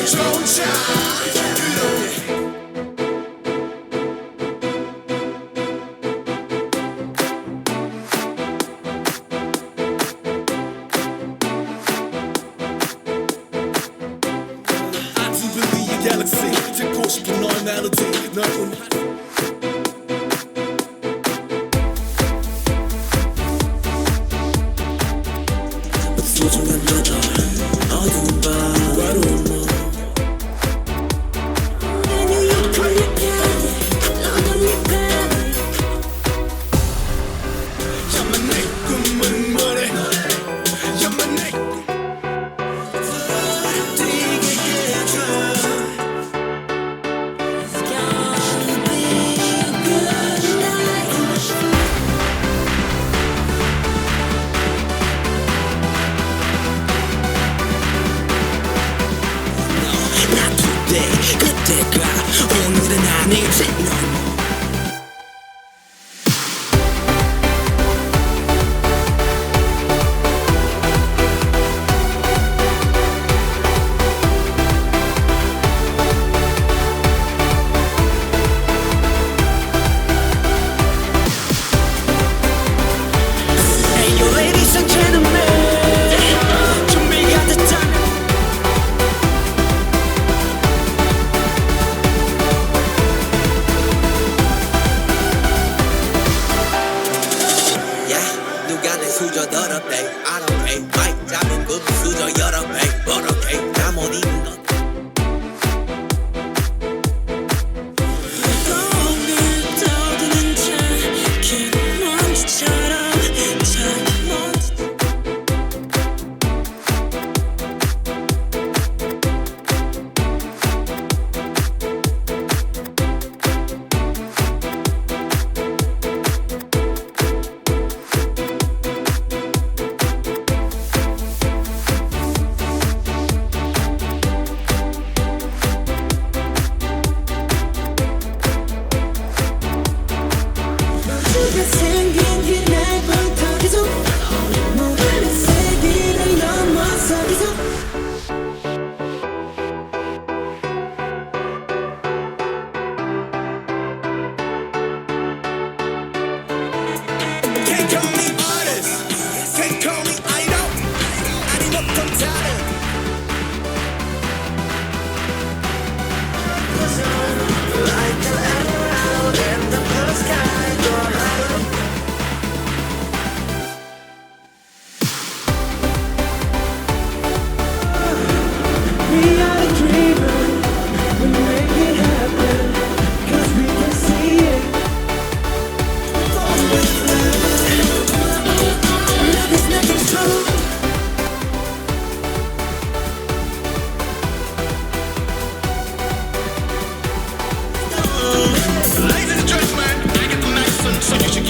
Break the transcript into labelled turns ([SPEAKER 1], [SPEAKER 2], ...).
[SPEAKER 1] 좋은 차 갤럭시 듣고 싶은 너의 멜로디 널 소중한 너들 어두운 밤 외로운 너 뉴욕 런던 파리 야만 내 꿈은 뭐래 야만 내 그때가 오늘은 아니지 Hey you ladies and gentlemen 준비가 됐다면 누가 내 수저 더럽대 I don't pay 마이크 잡은 그 수저 여러 배 버럭해 잠옷 입은 것 거울 떠드는 작은 먼지처럼 작은 먼지 생긴 그날부터 계속 모든 세계를 넘어서 계속 Can't call me artist Can't call me idol 아님 어떤 talent Like an emerald in the blue sky We are the dreamers, we make it happen, 'cause we can see it. Love is nothing true. Ladies and gentlemen, I get the milestones, so you should